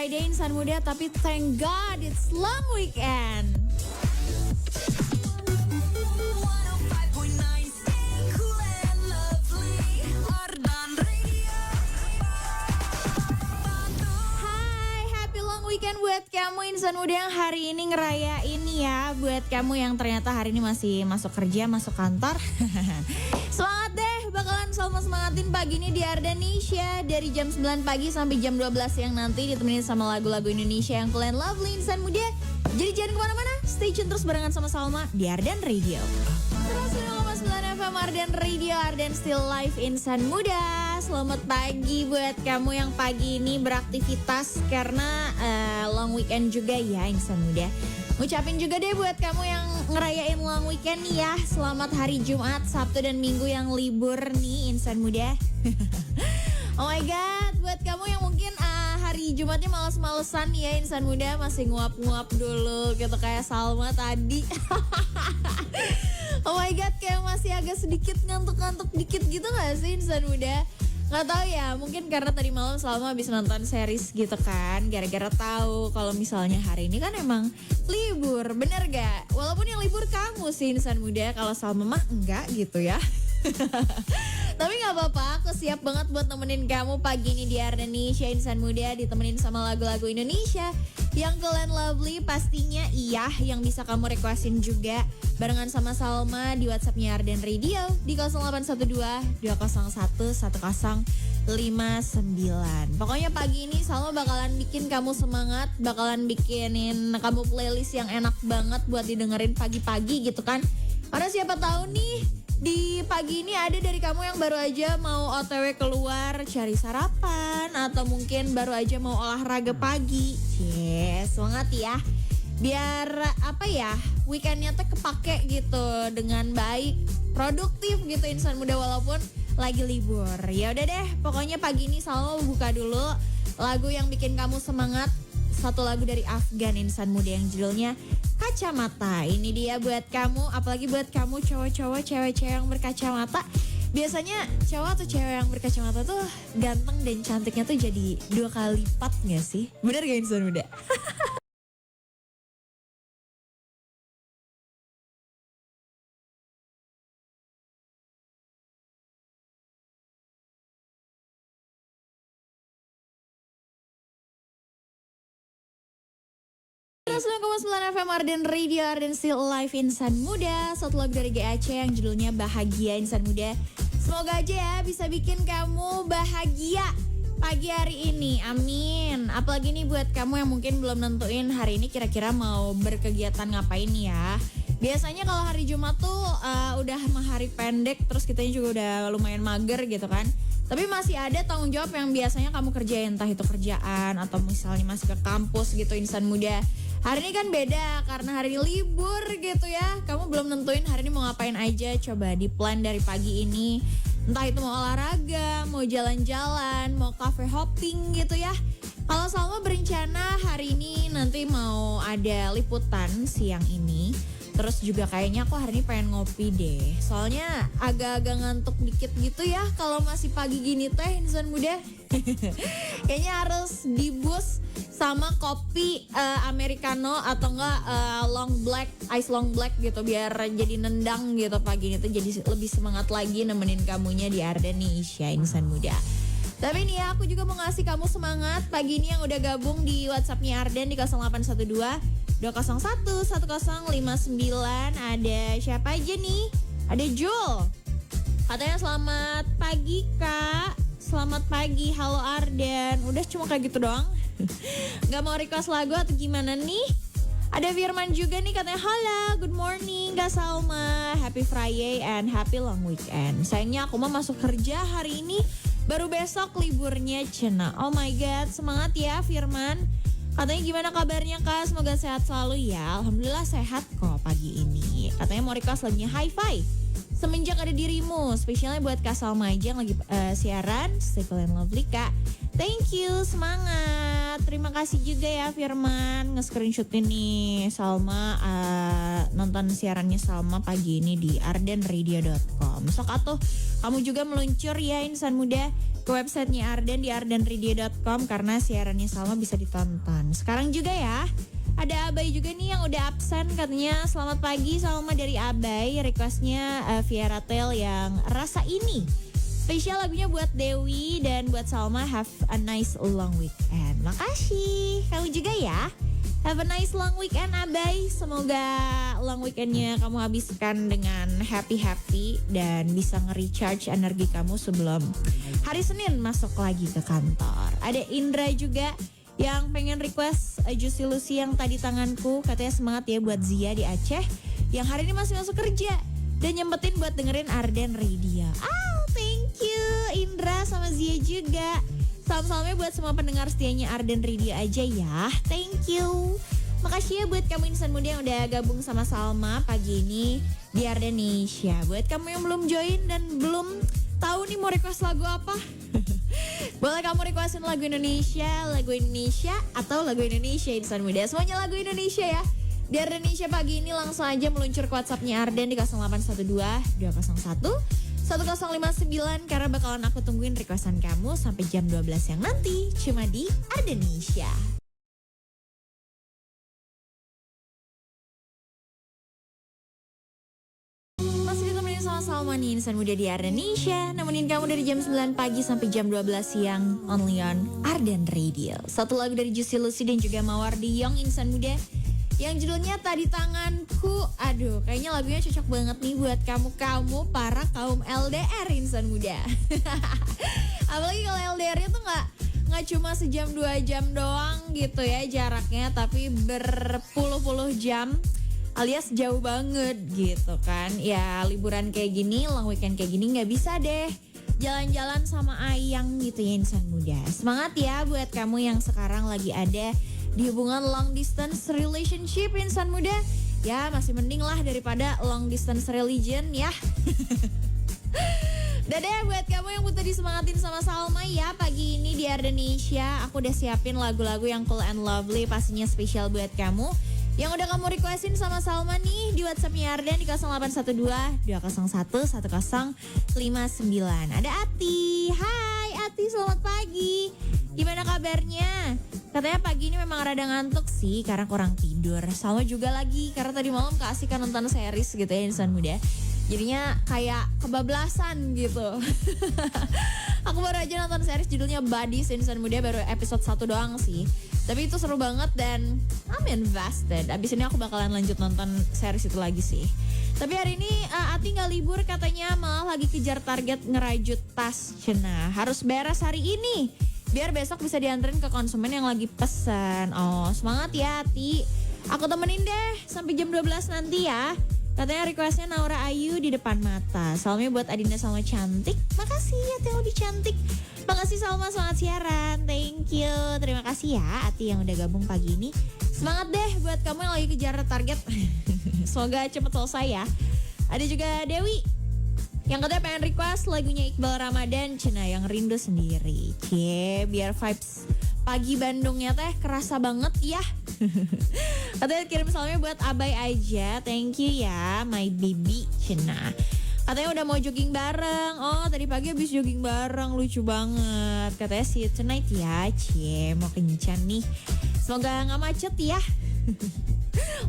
Friday insan muda, tapi thank God it's long weekend. Hai, happy long weekend buat kamu insan muda yang hari ini ngerayain ya. Buat kamu yang ternyata hari ini masih masuk kerja, masuk kantor. Semangat deh, bakalan sama semangatin pagi ini di Ardenisha dari jam 9 pagi sampai jam 12 siang nanti ditemenin sama lagu-lagu Indonesia yang kalian lovely insan muda. Jadi jangan kemana-mana, stay tune terus barengan sama Salma di Arden Radio. 101,9 FM Arden Radio, Arden Still Live insan muda. Selamat pagi buat kamu yang pagi ini beraktivitas karena long weekend juga ya insan muda. Ngucapin juga deh buat kamu yang ngerayain long weekend nih ya. Selamat hari Jumat, Sabtu dan Minggu yang libur nih insan muda. Oh my god, buat kamu yang mungkin hari Jumatnya males-malesan ya insan muda, masih nguap-nguap dulu gitu kayak Salma tadi. Oh my god, kayak masih agak sedikit ngantuk-ngantuk dikit gitu gak sih insan muda? Gak tahu ya, mungkin karena tadi malam Salma habis nonton series gitu kan, gara-gara tahu kalau misalnya hari ini kan emang libur, bener gak? Walaupun yang libur kamu sih insan muda, kalau Salma mah enggak gitu ya. Tapi gak apa-apa, aku siap banget buat nemenin kamu pagi ini di Ardenisha insan muda, ditemenin sama lagu-lagu Indonesia yang kalian lovely pastinya iya, yang bisa kamu requestin juga barengan sama Salma di WhatsAppnya Arden Radio di 0812 201 1059. Pokoknya pagi ini Salma bakalan bikin kamu semangat, bakalan bikinin kamu playlist yang enak banget buat didengerin pagi-pagi gitu kan. Karena siapa tahu nih di pagi ini ada dari kamu yang baru aja mau OTW keluar cari sarapan atau mungkin baru aja mau olahraga pagi. Yes, semangat ya. Biar apa ya, weekendnya tuh kepake gitu dengan baik, produktif gitu insan muda walaupun lagi libur. Ya udah deh, pokoknya pagi ini Salma buka dulu lagu yang bikin kamu semangat. Satu lagu dari Afgan insan muda yang judulnya Kacamata. Ini dia buat kamu, apalagi buat kamu cowok-cowok, cewek-cewek yang berkacamata. Biasanya cowok atau cewek yang berkacamata tuh ganteng dan cantiknya tuh jadi 2 kali lipat gak sih? Bener gak insan muda? sembilan FM Arden Radio, Arden Still Alive insan muda. Satu lagu dari GAC yang judulnya Bahagia insan muda. Semoga aja ya bisa bikin kamu bahagia pagi hari ini, amin. Apalagi nih buat kamu yang mungkin belum nentuin hari ini kira-kira mau berkegiatan ngapain ya. Biasanya kalau hari Jumat tuh udah hari pendek, terus kitanya juga udah lumayan mager gitu kan. Tapi masih ada tanggung jawab yang biasanya kamu kerjain, entah itu kerjaan atau misalnya masih ke kampus gitu insan muda. Hari ini kan beda karena hari libur gitu ya. Kamu belum nentuin hari ini mau ngapain aja, coba di plan dari pagi ini. Entah itu mau olahraga, mau jalan-jalan, mau cafe hopping gitu ya. Kalau Salma berencana hari ini nanti mau ada liputan siang ini. Terus juga kayaknya aku hari ini pengen ngopi deh. Soalnya agak-agak ngantuk dikit gitu ya kalau masih pagi gini teh insan muda. Kayaknya harus dibus sama kopi americano atau enggak long black, ice long black gitu biar jadi nendang gitu pagi ini tuh jadi lebih semangat lagi nemenin kamunya di Ardenisha insan muda. Tapi nih ya, aku juga mau ngasih kamu semangat pagi ini yang udah gabung di WhatsAppnya Arden di 0812 201 1059. Ada siapa aja nih? Ada Jul. Katanya selamat pagi Kak. Selamat pagi, halo Arden. Udah cuma kayak gitu doang. Gak mau request lagu atau gimana nih? Ada Firman juga nih katanya halo, good morning Kak Salma. Happy Friday and happy long weekend. Sayangnya aku mah masuk kerja hari ini. Baru besok liburnya cena. Oh my god, semangat ya Firman. Katanya gimana kabarnya Kak? Semoga sehat selalu ya. Alhamdulillah sehat kok pagi ini. Katanya mau request lagunya Hi-Fi. Semenjak ada dirimu. Spesialnya buat Kak Salma aja yang lagi siaran. Stay cool and lovely Kak. Thank you, semangat. Terima kasih juga ya Firman. Nge-screenshot ini Salma nonton siarannya Salma pagi ini di ardenradio.com. Sok atuh kamu juga meluncur ya insan muda ke websitenya Arden di ardenradio.com karena siarannya Salma bisa ditonton. Sekarang juga ya, ada Abai juga nih yang udah absen katanya. Selamat pagi Salma dari Abai, requestnya via Ratel yang Rasa Ini. Spesial lagunya buat Dewi dan buat Salma, have a nice long weekend. Makasih, kamu juga ya. Have a nice long weekend Abai. Semoga long weekendnya kamu habiskan dengan happy-happy dan bisa nge-recharge energi kamu sebelum hari Senin masuk lagi ke kantor. Ada Indra juga yang pengen request Juicy Lucy yang tadi tanganku. Katanya semangat ya buat Zia di Aceh yang hari ini masih masuk kerja dan nyempetin buat dengerin Arden Radio. Thank you Indra sama Zia juga. Salam-salamnya buat semua pendengar setianya Arden Radio aja ya. Thank you. Makasih ya buat kamu insan muda yang udah gabung sama Salma pagi ini di Ardenesia. Buat kamu yang belum join dan belum tahu nih mau request lagu apa, boleh kamu requestin lagu Indonesia atau lagu Indonesia insan muda. Semuanya lagu Indonesia ya. Di Ardenesia pagi ini langsung aja meluncur ke WhatsApp-nya Arden di 0812 201 1059 karena bakalan aku tungguin requestan kamu sampai jam 12 yang nanti cuma di Ardenesia. Sama Salma nih insan muda di Ardenesia, nemenin kamu dari jam 9 pagi sampai jam 12 siang only on Arden Radio. Satu lagu dari Juicy Lucy dan juga Mawardi Young insan muda yang judulnya Tadi Tanganku. Aduh, kayaknya lagunya cocok banget nih buat kamu para kaum LDR insan muda. Apalagi kalau LDR-nya tuh nggak cuma sejam 2 jam doang gitu ya jaraknya, tapi berpuluh-puluh jam alias jauh banget gitu kan. Ya liburan kayak gini, long weekend kayak gini gak bisa deh jalan-jalan sama ayang gitu ya insan muda. Semangat ya buat kamu yang sekarang lagi ada di hubungan long distance relationship insan muda. Ya masih mending lah daripada long distance religion ya. Dadah buat kamu yang butuh disemangatin sama Salma ya pagi ini di Ardenesia. Aku udah siapin lagu-lagu yang cool and lovely pastinya spesial buat kamu yang udah kamu requestin sama Salma nih di WhatsApp-nya Arden di 0812 201 1059. Ada Ati. Hai Ati, selamat pagi. Gimana kabarnya? Katanya pagi ini memang rada ngantuk sih karena kurang tidur. Salma juga lagi karena tadi malam keasikan nonton series gitu ya insan muda. Jadinya kayak kebablasan gitu. Aku baru aja nonton series judulnya Buddies insan muda, baru episode 1 doang sih. Tapi itu seru banget dan I'm invested. Abis ini aku bakalan lanjut nonton series itu lagi sih. Tapi hari ini Ati gak libur katanya, malah lagi kejar target ngerajut tas. Cena harus beres hari ini biar besok bisa dianterin ke konsumen yang lagi pesan. Oh semangat ya Ati. Aku temenin deh sampai jam 12 nanti ya. Katanya requestnya Naura Ayu di depan mata. Salamnya buat Adinda Salma cantik. Makasih ya Ati yang lebih cantik. Makasih Salma, semangat siaran. Thank you. Terima kasih ya Ati yang udah gabung pagi ini. Semangat deh buat kamu yang lagi kejar target. Semoga cepet selesai ya. Ada juga Dewi yang katanya pengen request lagunya Iqbal Ramadan, Cina yang Rindu Sendiri. Cie, biar vibes pagi Bandungnya teh kerasa banget ya. Katanya kirim salamnya buat Abai aja. Thank you ya my baby Cina. Katanya udah mau jogging bareng. Oh tadi pagi habis jogging bareng, lucu banget. Katanya see you tonight ya. Cie, mau kencan nih. Semoga gak macet ya.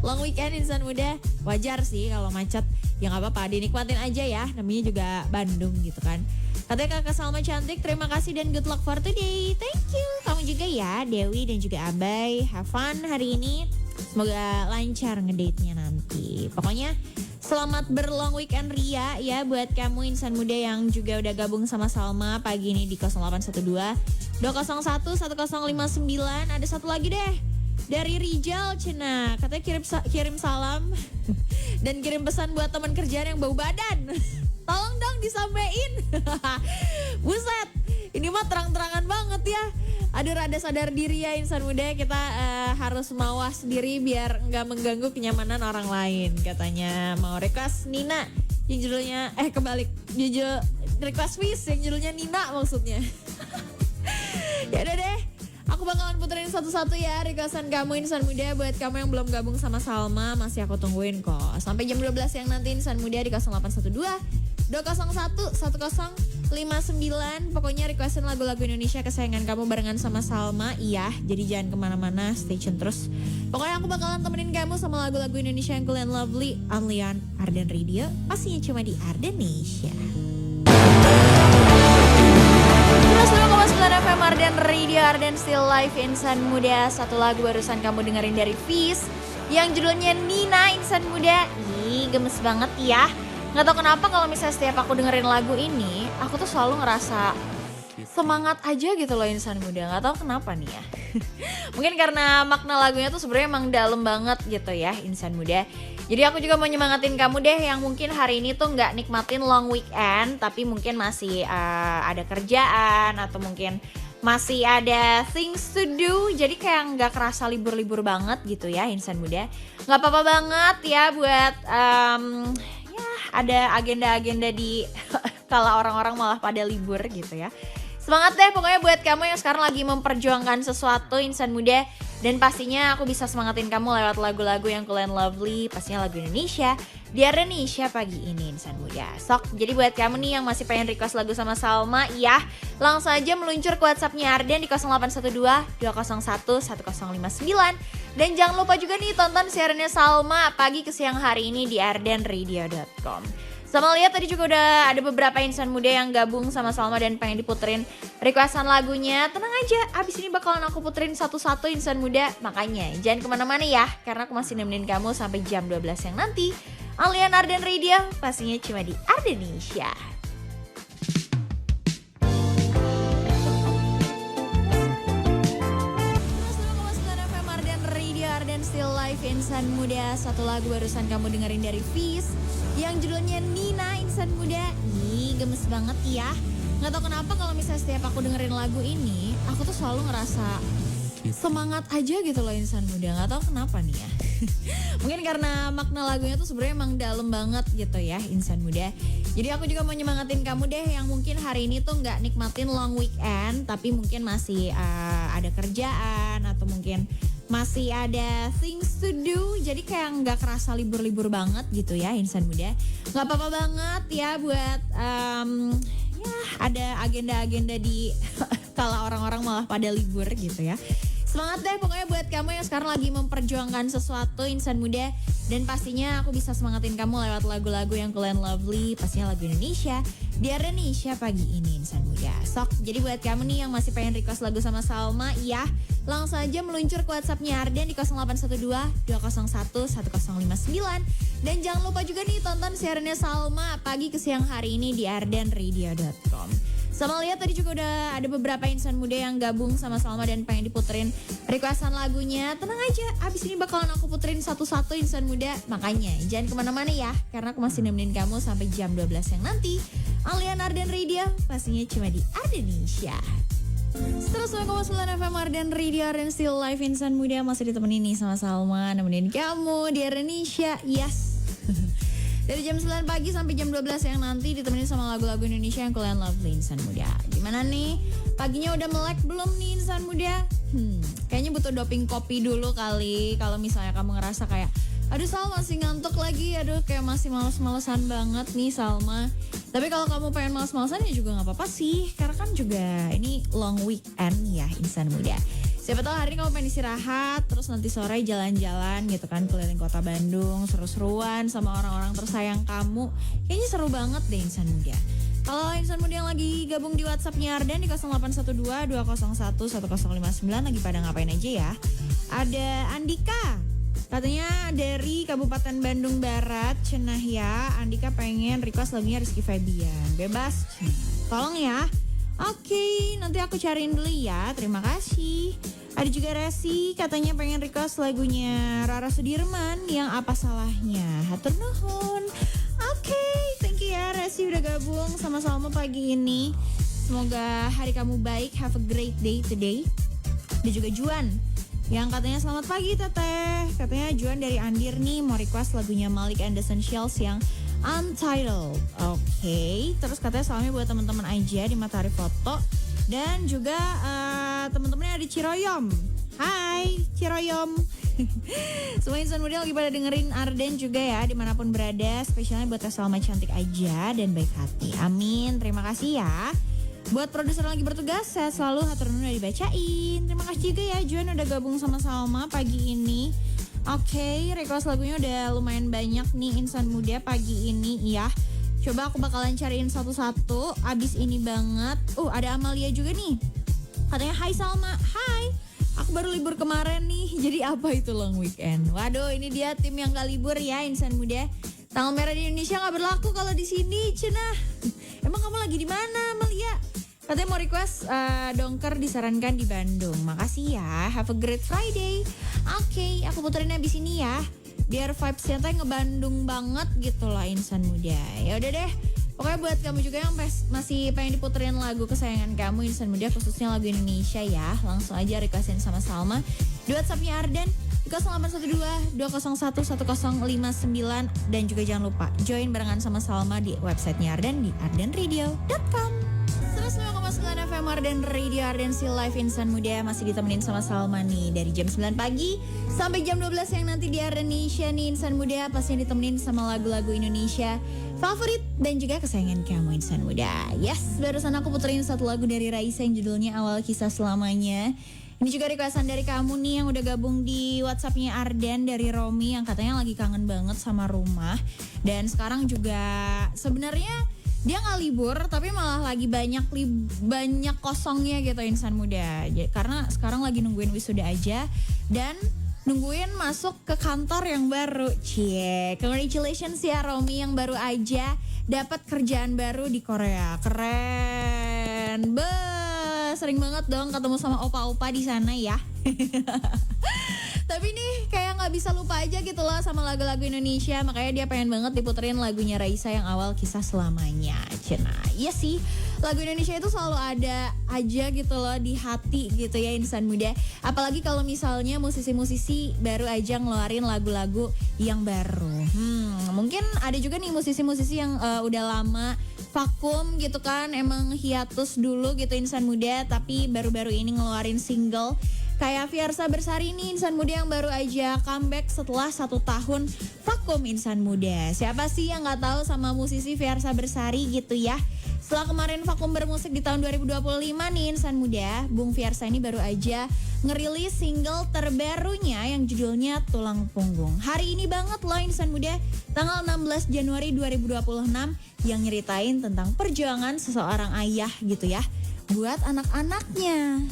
Long weekend insan muda, wajar sih kalau macet. Ya gak apa-apa, dinikmatin aja ya. Namanya juga Bandung gitu kan. Katanya Kakak Salma cantik, terima kasih dan good luck for today. Thank you. Kamu juga ya Dewi dan juga Abai. Have fun hari ini. Semoga lancar ngedate-nya nanti. Pokoknya selamat berlong weekend Ria ya buat kamu insan muda yang juga udah gabung sama Salma pagi ini di 0812 201 1059. Ada satu lagi deh dari Rijal Cina. Katanya kirim salam dan kirim pesan buat teman kerjaan yang bau badan. Tolong dong disampein. Buset, ini mah terang-terangan banget ya. Aduh rada sadar diri ya insan muda, kita harus mawas diri biar nggak mengganggu kenyamanan orang lain. Katanya mau request Nina yang judulnya kebalik, judul request Wish yang judulnya Nina maksudnya. Ya udah deh, aku bakalan puterin satu-satu ya requestan kamu insan muda. Buat kamu yang belum gabung sama Salma, masih aku tungguin kok. Sampai jam 12 yang nanti insan muda di 0812 201 1059. 59. Pokoknya requestin lagu-lagu Indonesia kesayangan kamu barengan sama Salma. Iya, jadi jangan kemana-mana, stay tune terus. Pokoknya aku bakalan temenin kamu sama lagu-lagu Indonesia yang cool and lovely. Only on Arden Radio, pastinya cuma di Ardenesia. 92,9 FM Arden Radio, Arden Still Live Insan Muda. Satu lagu barusan kamu dengerin dari Fis yang judulnya Nina, Insan Muda. Ih, gemes banget ya. Gak tau kenapa kalau misalnya setiap aku dengerin lagu ini, aku tuh selalu ngerasa semangat aja gitu loh Insan Muda. Gak tau kenapa nih ya. Mungkin karena makna lagunya tuh sebenarnya emang dalam banget gitu ya Insan Muda. Jadi aku juga mau nyemangatin kamu deh yang mungkin hari ini tuh gak nikmatin long weekend, tapi mungkin masih ada kerjaan atau mungkin masih ada things to do. Jadi kayak gak kerasa libur-libur banget gitu ya Insan Muda. Gak apa-apa banget ya buat ada agenda-agenda di kala orang-orang malah pada libur gitu ya. Semangat deh pokoknya buat kamu yang sekarang lagi memperjuangkan sesuatu Insan Muda. Dan pastinya aku bisa semangatin kamu lewat lagu-lagu yang cool and lovely. Pastinya lagu Indonesia di Ardenesia pagi ini Insan Muda. Sok, jadi buat kamu nih yang masih pengen request lagu sama Salma, ya langsung aja meluncur ke WhatsAppnya Arden di 0812-201-1059. Dan jangan lupa juga nih tonton siarannya Salma pagi ke siang hari ini di ardenradio.com. Sama lihat tadi juga udah ada beberapa Insan Muda yang gabung sama Salma dan pengen diputerin requestan lagunya. Tenang aja, abis ini bakalan aku puterin satu-satu Insan Muda. Makanya jangan kemana-mana ya, karena aku masih nemenin kamu sampai jam 12 yang nanti. Alian Arden Radio, pastinya cuma di Ardenesia. Arden Still Live Insan Muda. Satu lagu barusan kamu dengerin dari Fis yang judulnya Nina, Insan Muda. Ih, gemes banget ya. Gak tau kenapa kalau misalnya setiap aku dengerin lagu ini, aku tuh selalu ngerasa semangat aja gitu loh Insan Muda. Gak tau kenapa nih ya. Mungkin karena makna lagunya tuh sebenarnya emang dalam banget gitu ya Insan Muda. Jadi aku juga mau nyemangatin kamu deh yang mungkin hari ini tuh gak nikmatin long weekend, tapi mungkin masih ada kerjaan atau mungkin masih ada things to do. Jadi kayak gak kerasa libur-libur banget gitu ya Insan Muda. Gak apa-apa banget ya buat ada agenda-agenda di kala orang-orang malah pada libur gitu ya. Semangat deh pokoknya buat kamu yang sekarang lagi memperjuangkan sesuatu Insan Muda. Dan pastinya aku bisa semangatin kamu lewat lagu-lagu yang cool and lovely. Pastinya lagu Indonesia di Ardenesia pagi ini Insan Muda. Sok, jadi buat kamu nih yang masih pengen request lagu sama Salma, ya langsung aja meluncur ke WhatsAppnya Arden di 0812-201-1059. Dan jangan lupa juga nih tonton siarannya Salma pagi ke siang hari ini di ardenradio.com. Sama lihat tadi juga udah ada beberapa Insan Muda yang gabung sama Salma dan pengen diputerin requestan lagunya. Tenang aja, abis ini bakalan aku puterin satu-satu Insan Muda. Makanya jangan kemana-mana ya, karena aku masih nemenin kamu sampai jam 12 yang nanti. Alian Arden Radio, pastinya cuma di Ardenesia. 101,9 FM Arden Radio, Arden Still Live Insan Muda. Masih ditemenin nih sama Salma, nemenin kamu di Ardenesia. Yes. Dari jam 9 pagi sampai jam 12 yang nanti ditemenin sama lagu-lagu Indonesia yang cool and lovely Insan Muda. Gimana nih? Paginya udah melek belum nih Insan Muda? Kayaknya butuh doping kopi dulu kali. Kalau misalnya kamu ngerasa kayak, aduh Salma masih ngantuk lagi, aduh kayak masih males-malesan banget nih Salma. Tapi kalau kamu pengen males-malesan ya juga gak apa-apa sih. Karena kan juga ini long weekend ya Insan Muda. Siapa tahu hari ini kamu pengen istirahat, terus nanti sore jalan-jalan gitu kan keliling kota Bandung, seru-seruan sama orang-orang tersayang kamu. Kayaknya seru banget deh Insan Muda. Kalau Insan Muda yang lagi gabung di WhatsAppnya Arden di 0812-201-1059 lagi pada ngapain aja ya. Ada Andika, katanya dari Kabupaten Bandung Barat, Cenah ya. Andika pengen request lagunya Rizky Febian, bebas. Tolong ya. Oke, nanti aku cariin dulu ya, terima kasih. Ada juga Resi, katanya pengen request lagunya Rara Sudirman yang Apa Salahnya. Hatur nuhun. Oke, thank you ya Resi udah gabung sama Salma pagi ini. Semoga hari kamu baik, have a great day today. Dan juga Juan yang katanya selamat pagi teteh. Katanya Juan dari Andir nih mau request lagunya Malik and the Essentials yang Untitled. Oke, terus katanya salamnya buat teman-teman aja di Matahari Foto. Dan juga teman-temannya di Ciroyom. Hai Ciroyom. Semua insan muda lagi pada dengerin Arden juga ya, dimanapun berada. Spesialnya buat Salma cantik aja dan baik hati. Amin, terima kasih ya. Buat produser yang lagi bertugas, saya selalu hatur nuhun udah dibacain. Terima kasih juga ya Juan udah gabung sama Salma pagi ini. Oke, request lagunya udah lumayan banyak nih insan muda pagi ini ya. Coba aku bakalan cariin satu-satu. Abis ini banget. Ada Amalia juga nih. Katanya, hai Salma, hai. Aku baru libur kemarin nih, jadi apa itu long weekend? Waduh, ini dia tim yang gak libur ya insan muda. Tanggal merah di Indonesia gak berlaku kalau di sini, cenah. Emang kamu lagi di mana, Amalia? Katanya mau request dongker disarankan di Bandung. Makasih ya, have a great Friday. Oke, aku puterin abis ini ya. Biar vibes-nya tuh ngebandung banget gitu loh insan muda. Ya udah deh. Pokoknya buat kamu juga yang masih pengen diputerin lagu kesayangan kamu insan muda, khususnya lagu Indonesia ya, langsung aja requestin sama Salma di WhatsApp-nya Arden di 0812-201-1059. Dan juga jangan lupa join barengan sama Salma di websitenya Arden di ardenradio.com. 109,9 FM Arden Radio, Arden Still Live Insan Muda. Masih ditemenin sama Salma nih dari jam 9 pagi sampai jam 12 yang nanti di Ardenisha nih insan muda. Pastinya ditemenin sama lagu-lagu Indonesia favorit dan juga kesayangan kamu insan muda. Yes, barusan aku puterin satu lagu dari Raisa yang judulnya Awal Kisah Selamanya. Ini juga requestan dari kamu nih yang udah gabung di WhatsApp-nya Arden, dari Romi yang katanya lagi kangen banget sama rumah. Dan sekarang juga sebenarnya dia gak libur tapi malah lagi banyak kosongnya gitu insan muda. Karena sekarang lagi nungguin wisuda aja dan nungguin masuk ke kantor yang baru. Congratulations ya Romi yang baru aja dapat kerjaan baru di Korea. Keren. Sering banget dong ketemu sama opa-opa di sana ya. Tapi nih kayak gak bisa lupa aja gitu loh sama lagu-lagu Indonesia. Makanya dia pengen banget diputerin lagunya Raisa yang Awal Kisah Selamanya. Iya sih, lagu Indonesia itu selalu ada aja gitu loh di hati gitu ya insan muda. Apalagi kalau misalnya musisi-musisi baru aja ngeluarin lagu-lagu yang baru. Mungkin ada juga nih musisi-musisi yang udah lama vakum gitu kan, emang hiatus dulu gitu insan muda, tapi baru-baru ini ngeluarin single. Kayak Fiersa Bersari nih insan muda yang baru aja comeback setelah 1 tahun vakum insan muda. Siapa sih yang gak tahu sama musisi Fiersa Bersari gitu ya. Setelah kemarin vakum bermusik di tahun 2025 nih insan muda, Bung Fiersa ini baru aja ngerilis single terbarunya yang judulnya Tulang Punggung. Hari ini banget loh insan muda, tanggal 16 Januari 2026, yang nyeritain tentang perjuangan seseorang ayah gitu ya buat anak-anaknya.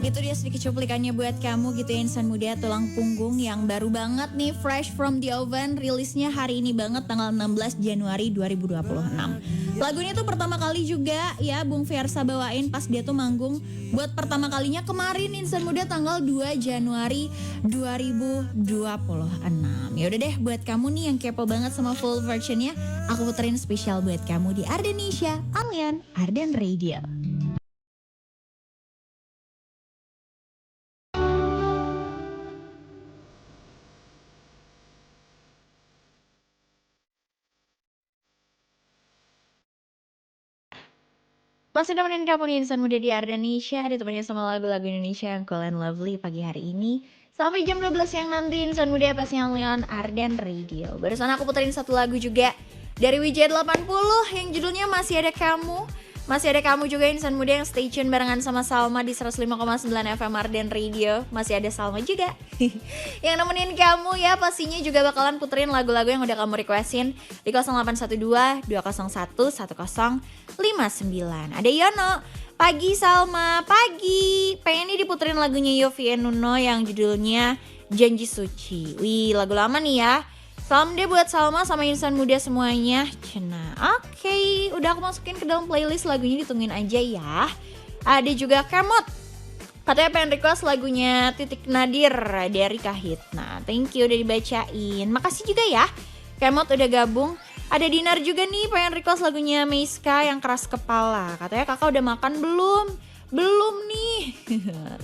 Itu dia sedikit cuplikannya buat kamu gitu ya insan muda, Tulang Punggung yang baru banget nih, fresh from the oven, rilisnya hari ini banget tanggal 16 Januari 2026. Lagu ini tuh pertama kali juga ya Bung Fiersa bawain pas dia tuh manggung buat pertama kalinya kemarin insan muda tanggal 2 Januari 2026. Ya udah deh, buat kamu nih yang kepo banget sama full versionnya, aku puterin spesial buat kamu di Ardenisha alias Arden Radio. Masih nemenin kamu nih insan muda di Ardenisha, ditemenin sama lagu-lagu Indonesia yang cool and lovely pagi hari ini. Sampai jam 12 yang nanti insan muda pastinya on Arden Radio. Barusan aku puterin satu lagu juga dari WJ80 yang judulnya Masih Ada Kamu. Masih ada kamu juga insan muda yang stay tune barengan sama Salma di 105,9 FM Arden Radio. Masih ada Salma juga yang nemenin kamu ya, pastinya juga bakalan puterin lagu-lagu yang udah kamu requestin di 0812 201 1059. Ada Yono, pagi Salma, pagi. Pengen nih diputerin lagunya Yovie and Nuno yang judulnya Janji Suci. Wih, lagu lama nih ya. Salam deh buat Salma sama insan muda semuanya. Cena. Oke, udah aku masukin ke dalam playlist, lagunya ditungguin aja ya. Ada juga Kemot, katanya pengen request lagunya Titik Nadir dari Kahit. Nah, thank you udah dibacain. Makasih juga ya Kemot udah gabung. Ada Dinar juga nih pengen request lagunya Meiska yang Keras Kepala. Katanya kakak udah makan belum? Belum nih.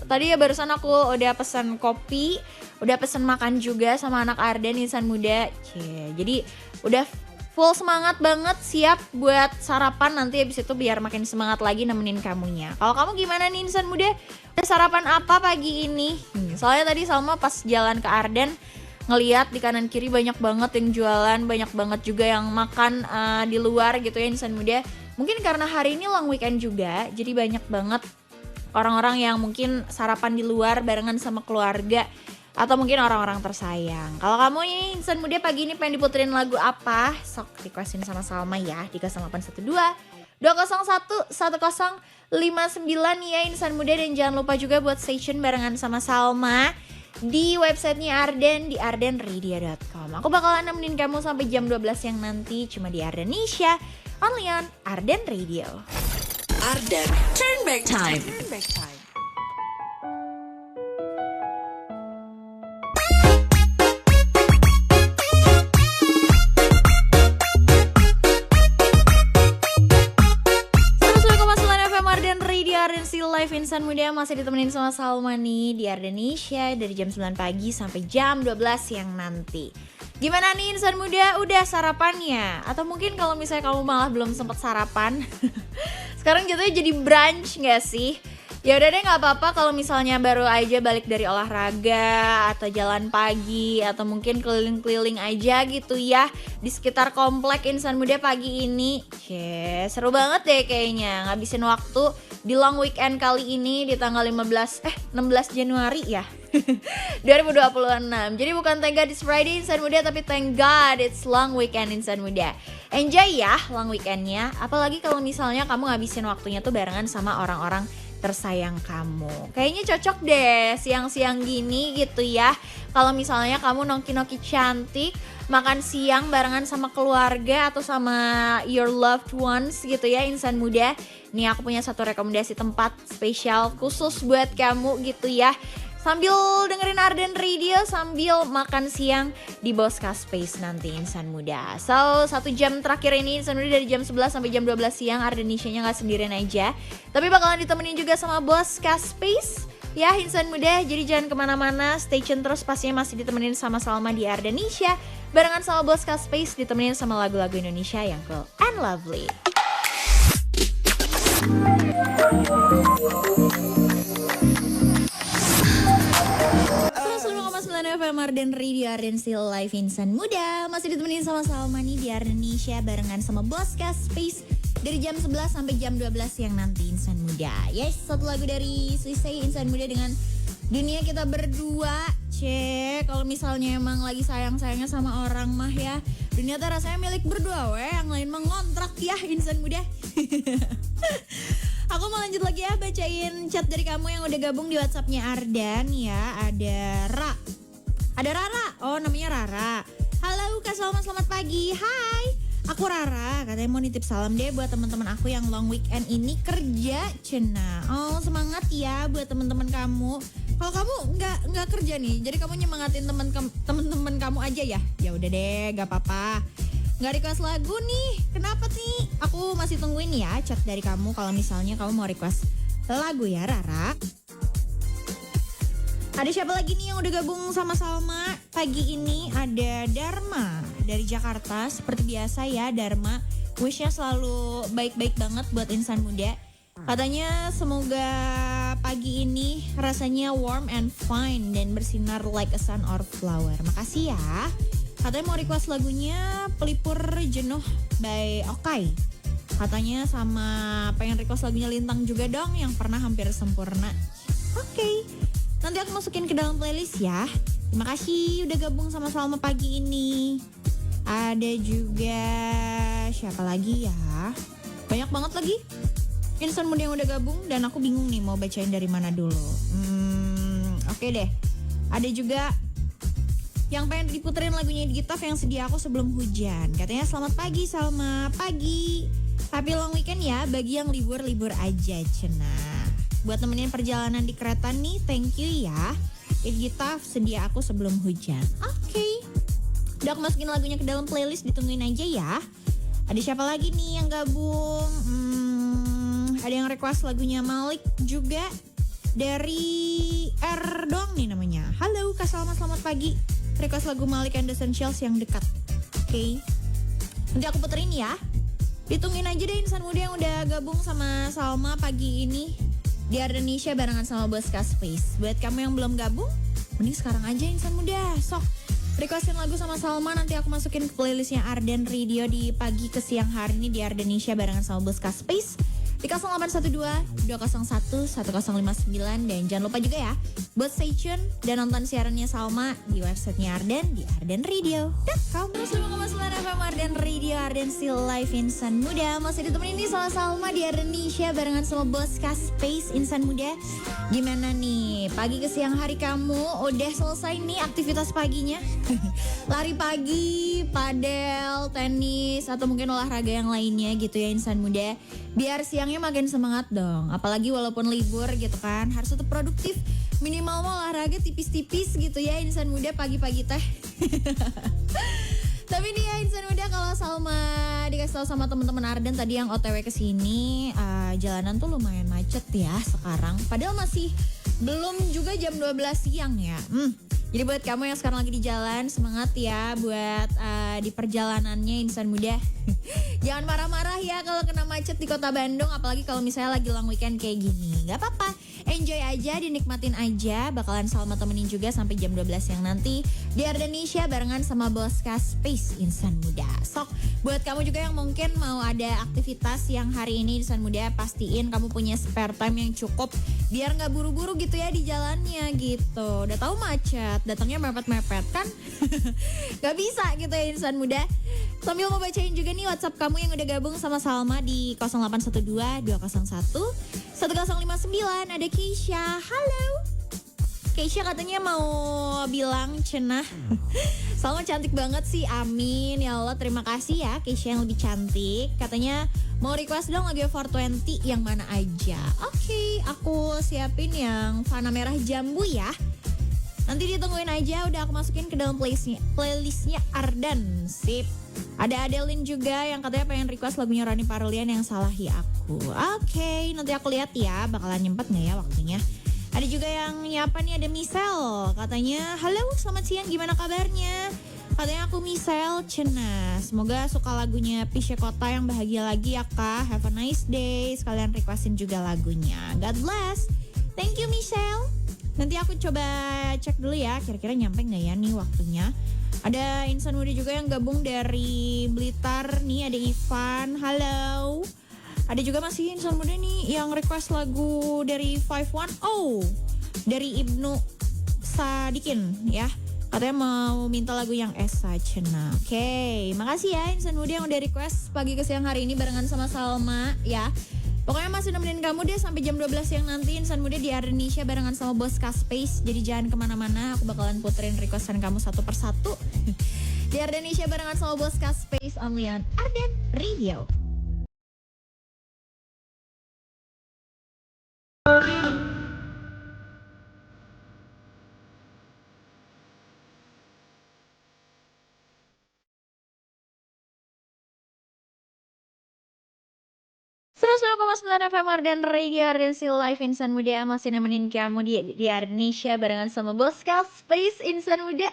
Tadi ya barusan aku udah pesan kopi, udah pesen makan juga sama anak Arden insan muda. Jadi udah full semangat banget, siap buat sarapan nanti habis itu biar makin semangat lagi nemenin kamunya. Kalau kamu gimana nih insan muda? Udah sarapan apa pagi ini? Soalnya tadi Salma pas jalan ke Arden ngeliat di kanan kiri banyak banget yang jualan, banyak banget juga yang makan di luar gitu ya insan muda. Mungkin karena hari ini long weekend juga, jadi banyak banget orang-orang yang mungkin sarapan di luar barengan sama keluarga atau mungkin orang-orang tersayang. Kalau kamu nih insan muda pagi ini pengen diputerin lagu apa? Sok requestin sama Salma ya di 0812 201 1059 ya insan muda. Dan jangan lupa juga buat station barengan sama Salma di websitenya Arden di ardenradio.com. Aku bakalan nemenin kamu sampai jam 12 siang nanti cuma di Ardenisha, only on Arden Radio. Arden Turn Back Time. Live Insan Muda masih ditemenin sama Salma nih di Ardenisha dari jam 9 pagi sampai jam 12 siang nanti. Gimana nih insan muda, udah sarapannya? Atau mungkin kalau misalnya kamu malah belum sempat sarapan sekarang jatuhnya jadi brunch gak sih? Ya udah deh, nggak apa-apa kalau misalnya baru aja balik dari olahraga atau jalan pagi atau mungkin keliling-keliling aja gitu ya di sekitar komplek insan muda pagi ini. Seru banget deh kayaknya ngabisin waktu di long weekend kali ini di tanggal 16 Januari ya 2026. Jadi bukan thank God it's Friday insan muda, tapi thank God it's long weekend insan muda. Enjoy ya long weekendnya, apalagi kalau misalnya kamu ngabisin waktunya tuh barengan sama orang-orang tersayang kamu. Kayaknya cocok deh siang-siang gini gitu ya. Kalau misalnya kamu noki-noki cantik, makan siang barengan sama keluarga atau sama your loved ones gitu ya insan muda. Nih aku punya satu rekomendasi tempat spesial khusus buat kamu gitu ya. Sambil dengerin Arden Radio, sambil makan siang di Bosca Space nanti insan muda. So, 1 jam terakhir ini insan muda dari jam 11 sampai jam 12 siang Ardenisia-nya gak sendirian aja, tapi bakalan ditemenin juga sama Bosca Space ya insan muda. Jadi jangan kemana-mana, stay tune terus, pastinya masih ditemenin sama Salma di Ardenisha barengan sama Bosca Space, ditemenin sama lagu-lagu Indonesia yang cool and lovely. FM Arden Radio, Arden Still Live Insan Muda. Masih ditemenin sama Salma nih di Ardenisha barengan sama Bosca Space dari jam 11 sampai jam 12 siang nanti insan muda. Yes, satu lagu dari Sisei insan muda dengan Dunia Kita Berdua. Cek, kalau misalnya emang lagi sayang-sayangnya sama orang mah ya, dunia tuh rasanya milik berdua weh, yang lain mengontrak ya insan muda. Aku mau lanjut lagi ya bacain chat dari kamu yang udah gabung di WhatsAppnya Ardan ya. Ada Rara, oh namanya Rara. Halo Kak Salma, selamat pagi. Hai, aku Rara, katanya mau nitip salam deh buat teman-teman aku yang long weekend ini kerja cena. Oh semangat ya buat teman-teman kamu. Kalau kamu nggak kerja nih, jadi kamu nyemangatin teman-teman kamu aja ya. Ya udah deh, nggak apa-apa. Nggak request lagu nih, kenapa nih? Aku masih tungguin ya chat dari kamu kalau misalnya kamu mau request lagu ya Rara. Ada siapa lagi nih yang udah gabung sama Salma pagi ini? Ada Dharma dari Jakarta. Seperti biasa ya Dharma, wishnya selalu baik-baik banget buat insan muda. Katanya semoga pagi ini rasanya warm and fine dan bersinar like a sun or flower. Makasih ya. Katanya mau request lagunya Pelipur Jenuh by Okai. Katanya sama pengen request lagunya Lintang juga dong, yang pernah hampir sempurna. Oke. Nanti aku masukin ke dalam playlist ya. Terima kasih udah gabung sama Salma pagi ini. Ada juga siapa lagi ya? Banyak banget lagi insan muda yang udah gabung dan aku bingung nih mau bacain dari mana dulu. Oke deh. Ada juga yang pengen diputerin lagunya di Gitaf yang sedia aku sebelum hujan. Katanya selamat pagi Salma. Pagi. Happy long weekend ya bagi yang libur-libur aja cenah. Buat temenin perjalanan di kereta nih, thank you ya. Gitaf sedia aku sebelum hujan. Oke. Udah aku masukin lagunya ke dalam playlist, ditungguin aja ya. Ada siapa lagi nih yang gabung? Ada yang request lagunya Malik juga. Dari R doang nih namanya. Halo Kak Salma, selamat pagi. Request lagu Malik and the Essentials yang dekat. Oke. Nanti aku puterin ya. Ditungguin aja deh insan muda yang udah gabung sama Salma pagi ini di Ardenisha barengan sama Bos Space. Buat kamu yang belum gabung, mending sekarang aja insan muda. Sok, requestin lagu sama Salma, nanti aku masukin ke playlistnya Arden Radio di pagi ke siang hari ini di Ardenisha barengan sama Bos Space di 0812 201 1059. Dan jangan lupa juga ya buat stay tune dan nonton siarannya Salma di websitenya Arden di ardenradio.com. 105,9 FM Arden Radio, Arden Still Live Insan Muda. Masih ditemenin nih sama Salma di Ardenisha barengan sama Bos Space Insan Muda. Gimana nih pagi ke siang hari kamu? Udah selesai nih aktivitas paginya? Lari pagi, padel, tenis, atau mungkin olahraga yang lainnya gitu ya insan muda. Biar siangnya makin semangat dong. Apalagi walaupun libur gitu kan, harus tetap produktif. Minimal mau olahraga tipis-tipis gitu ya insan muda pagi-pagi teh. Tapi nih ya insan muda, kalau Salma dikasih tahu sama teman-teman Arden tadi yang OTW ke sini, jalanan tuh lumayan macet ya sekarang. Padahal masih belum juga jam 12 siang ya. Jadi buat kamu yang sekarang lagi di jalan, semangat ya buat di perjalanannya insan muda. Jangan marah-marah ya kalau kena macet di kota Bandung, apalagi kalau misalnya lagi long weekend kayak gini. Gak apa-apa, enjoy aja, dinikmatin aja. Bakalan Salma temenin juga sampai jam 12 yang nanti di Ardenisha barengan sama Bos Space insan muda. Sok, buat kamu juga yang mungkin mau ada aktivitas yang hari ini insan muda, pastiin kamu punya spare time yang cukup biar gak buru-buru gitu ya di jalannya gitu. Udah tahu macet, datangnya mepet-mepet kan. Gak bisa gitu ya insan muda. Sambil mau bacain juga nih WhatsApp kamu yang udah gabung sama Salma di 0812 201 1059. Ada Keisha. Halo Keisha, katanya mau bilang cenah Salma cantik banget sih, amin ya Allah. Terima kasih ya Keisha yang lebih cantik. Katanya mau request dong lagu 420 yang mana aja. Oke, aku siapin yang Fana Merah Jambu ya. Nanti ditungguin aja, udah aku masukin ke dalam playlistnya Arden. Sip. Ada Adeline juga yang katanya pengen request lagunya Rani Parlian yang Salahi Aku. Oke, nanti aku lihat ya bakalan nyempet gak ya waktunya. Ada juga yang nyapa nih, ada Michelle. Katanya, halo selamat siang, gimana kabarnya? Katanya aku Michelle Cena. Semoga suka lagunya Pisce Kota yang bahagia lagi ya kak. Have a nice day. Sekalian requestin juga lagunya. God bless. Thank you Michelle. Nanti aku coba cek dulu ya, kira-kira nyampe gak ya nih waktunya. Ada insan muda juga yang gabung dari Blitar nih, ada Ivan, halo. Ada juga masih insan muda nih yang request lagu dari 510 dari Ibnu Sadikin ya. Katanya mau minta lagu yang Esa Cena. Oke, makasih ya insan muda yang udah request pagi ke siang hari ini barengan sama Salma ya. Pokoknya masih nemenin kamu deh sampai jam 12 yang nanti insan muda di Ardenisha barengan sama Bos Space. Jadi jangan kemana-mana, aku bakalan puterin requestan kamu satu persatu. Di Ardenisha barengan sama Bos Space only on Arden Radio. Sembilan FM Arden Radio, Arden Still Live Insan Muda. Masih nemenin kamu di Ardenisha barengan sama Bos Space Insan Muda.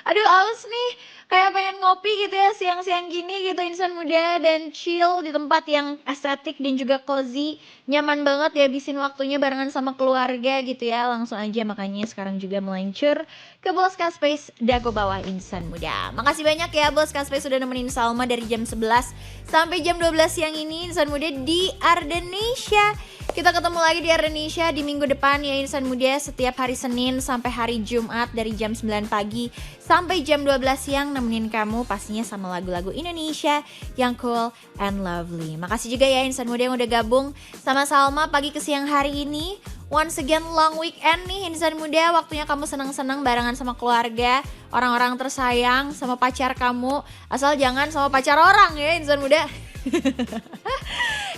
Aduh aus nih, kayak pengen ngopi gitu ya siang-siang gini gitu insan muda, dan chill di tempat yang estetik dan juga cozy. Nyaman banget dihabisin waktunya barengan sama keluarga gitu ya. Langsung aja makanya sekarang juga meluncur ke Bos Space Dago Bawah Insan Muda. Makasih banyak ya Bos Space sudah nemenin Salma dari jam 11 sampai jam 12 siang ini insan muda di Ardenisha. Kita ketemu lagi di Ardenisha di minggu depan ya insan muda, setiap hari Senin sampai hari Jumat dari jam 9 pagi sampai jam 12 siang nemenin kamu pastinya sama lagu-lagu Indonesia yang cool and lovely. Makasih juga ya insan muda yang udah gabung sama Salma pagi ke siang hari ini. Once again long weekend nih insan muda, waktunya kamu senang-senang barengan sama keluarga, orang-orang tersayang, sama pacar kamu. Asal jangan sama pacar orang ya insan muda.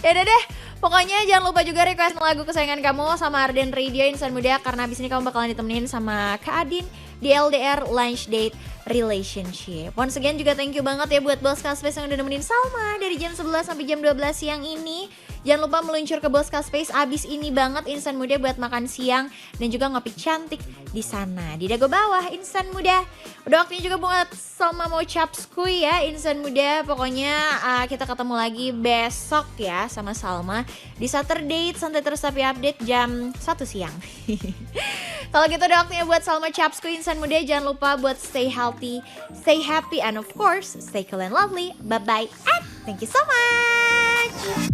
Ya udah deh, pokoknya jangan lupa juga request lagu kesayangan kamu sama Arden Radio insan muda, karena abis ini kamu bakalan ditemenin sama Kak Adin di LDR lunch date relationship. Once again juga thank you banget ya buat Boska Space yang udah nemenin Salma dari jam 11 sampai jam 12 siang ini. Jangan lupa meluncur ke Boska Space, abis ini banget Insan Muda buat makan siang dan juga ngopi cantik di sana. Di dago bawah Insan Muda. Udah waktunya juga buat Salma mau capskuy ya Insan Muda. Pokoknya kita ketemu lagi besok ya sama Salma di Saturday Santai Terus Tapi Update jam 1 siang. Kalau gitu udah waktunya buat Salma capskuy Insan Muda. Jangan lupa buat stay healthy, stay happy, and of course stay cool and lovely. Bye bye and thank you so much.